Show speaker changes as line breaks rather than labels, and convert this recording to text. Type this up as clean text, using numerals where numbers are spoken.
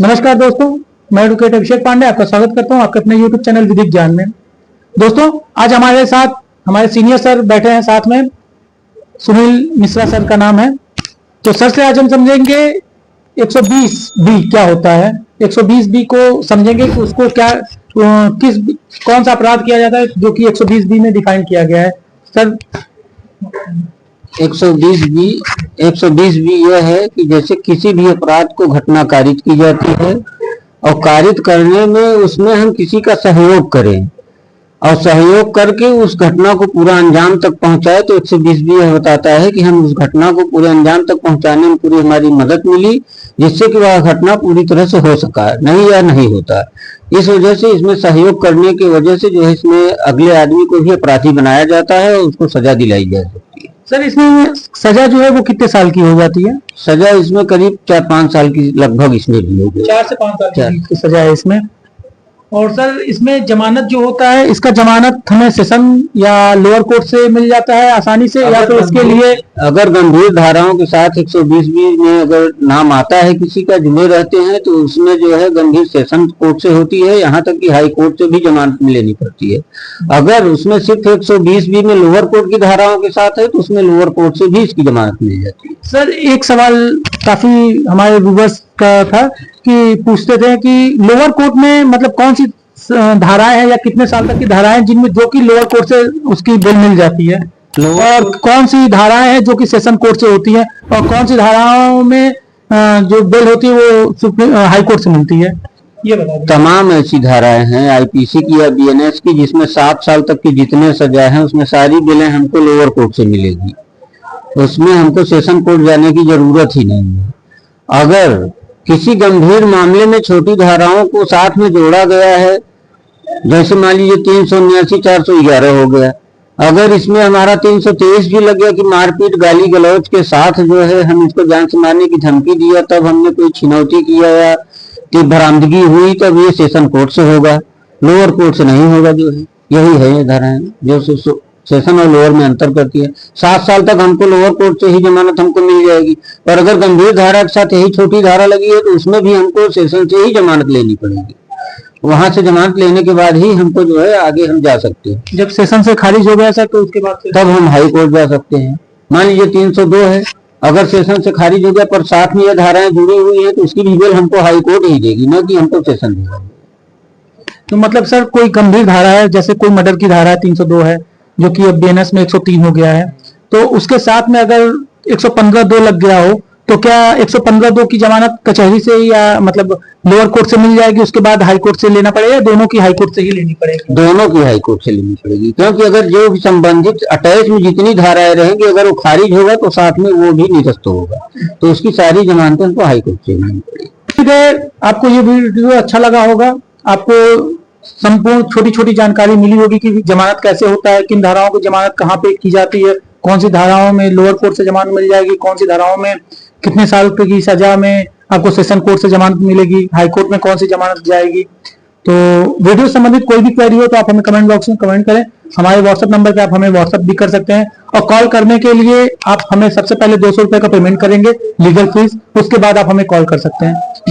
नमस्कार दोस्तों, मैं एडवोकेट अभिषेक पांडे आपका स्वागत करता हूं आपके अपने YouTube चैनल विधिक ज्ञान में। दोस्तों, आज हमारे साथ हमारे सीनियर सर बैठे हैं, साथ में सुनील मिश्रा सर का नाम है। तो सर से आज हम समझेंगे 120 बी क्या होता है। 120 बी को समझेंगे कि उसको क्या कौन सा अपराध किया जाता है जो कि 120 बी में डिफाइन किया गया है। सर
120 बी यह है कि जैसे किसी भी अपराध को घटना कारित की जाती है और कारित करने में उसमें हम किसी का सहयोग करें और सहयोग करके उस घटना को पूरा अंजाम तक पहुंचाए, तो 120 बी यह बताता है कि हम उस घटना को पूरे अंजाम तक पहुंचाने में पूरी हमारी मदद मिली, जिससे कि वह घटना पूरी तरह से हो सका, नहीं या नहीं होता। इस वजह से इसमें सहयोग करने की वजह से जो है इसमें अगले आदमी को भी अपराधी बनाया जाता है और उसको सजा दिलाई जा सकती है।
सर इसमें सजा जो है वो कितने साल की हो जाती है?
सजा इसमें करीब 4-5 साल की लगभग इसमें भी होगी।
4 से 5 साल की सजा है इसमें। और सर इसमें जमानत जो होता है, इसका जमानत हमें सेशन या लोअर कोर्ट से मिल जाता है आसानी से, या तो इसके लिए
अगर गंभीर धाराओं के साथ 120 बी में अगर नाम आता है किसी का, जुड़े रहते हैं, तो उसमें जो है गंभीर सेशन कोर्ट से होती है, यहाँ तक कि हाई कोर्ट से भी जमानत लेनी पड़ती है। अगर उसमें सिर्फ 120 बी में लोअर कोर्ट की धाराओं के साथ है तो उसमें लोअर कोर्ट से भी इसकी जमानत मिल जाती है।
सर एक सवाल काफी हमारे व्यूअर्स का था कि पूछते थे कि लोअर कोर्ट में मतलब कौन सी धाराएं हैं या कितने साल तक की धाराएं जिनमें जो कि लोअर कोर्ट से उसकी बेल मिल जाती है, और कौन सी धाराएं हैं जो कि सेशन कोर्ट से होती है, और कौन सी धाराओं में जो बेल होती है वो हाई कोर्ट से मिलती है, ये बता दीजिए।
तमाम ऐसी धाराएं हैं आईपीसी की या बीएनएस की जिसमें 7 साल तक की जितने सजा हैं उसमें सारी बेलें हमको लोअर कोर्ट से मिलेगी, उसमें हमको सेशन कोर्ट जाने की जरूरत ही नहीं है। अगर किसी गंभीर मामले में छोटी धाराओं को साथ में जोड़ा गया है, जैसे मान लीजिए 379 411 हो गया, अगर इसमें हमारा 323 भी लग गया कि मारपीट गाली गलौज के साथ जो है हम इसको जान से मारने की धमकी दिया, तब हमने कोई छिनौती किया या कि बरामदगी हुई, तब ये सेशन कोर्ट से होगा, लोअर कोर्ट से नहीं होगा। जो है यही है ये धाराएं जो सेशन और लोअर में अंतर करती है। 7 साल तक हमको लोअर कोर्ट से ही जमानत हमको मिल जाएगी, पर अगर गंभीर धारा के साथ यही छोटी धारा लगी है तो उसमें भी हमको सेशन से ही जमानत लेनी पड़ेगी। वहां से जमानत लेने के बाद ही हमको जो है आगे हम जा सकते हैं।
जब सेशन से खारिज हो गया सर तो उसके बाद
तब हम हाई कोर्ट जा सकते हैं। मान लीजिए 302 है, अगर सेशन से खारिज हो गया पर साथ में ये धाराएं जुड़ी हुई है तो उसकी भी बेल हमको हाई कोर्ट ही देगी, न कि हमको सेशन देगा।
तो मतलब सर कोई गंभीर धारा है, जैसे कोई मर्डर की धारा 302 है जो कि अब बीएनएस में 103 हो गया है, तो उसके साथ में अगर 115(2) लग गया हो तो क्या 115(2) की जमानत कचहरी से या मतलब लोअर कोर्ट से मिल जाएगी, उसके बाद हाई कोर्ट से लेना पड़ेगा, दोनों की हाई कोर्ट से ही लेनी पड़ेगी?
दोनों की हाई कोर्ट से लेनी पड़ेगी, क्योंकि अगर जो भी संबंधित अटैच में जितनी धाराएं रहेंगी अगर वो खारिज होगा तो साथ में वो भी निरस्त होगा, तो उसकी सारी जमानतें हमको हाई कोर्ट से लेनी पड़ेगी।
ठीक है, आपको ये वीडियो अच्छा लगा होगा, आपको संपूर्ण छोटी छोटी जानकारी मिली होगी कि जमानत कैसे होता है, किन धाराओं की जमानत कहाँ पे की जाती है, कौन सी धाराओं में लोअर कोर्ट से जमानत मिल जाएगी, कौन सी धाराओं में कितने साल की सजा में आपको सेशन कोर्ट से जमानत मिलेगी, हाई कोर्ट में कौन सी जमानत जाएगी। तो वीडियो संबंधित कोई भी क्वेरी हो तो आप हमें कमेंट बॉक्स में कमेंट करें। हमारे व्हाट्सएप नंबर पे आप हमें व्हाट्सएप भी कर सकते हैं, और कॉल करने के लिए आप हमें सबसे पहले 200 रुपए का पेमेंट करेंगे लीगल फीस, उसके बाद आप हमें कॉल कर सकते हैं।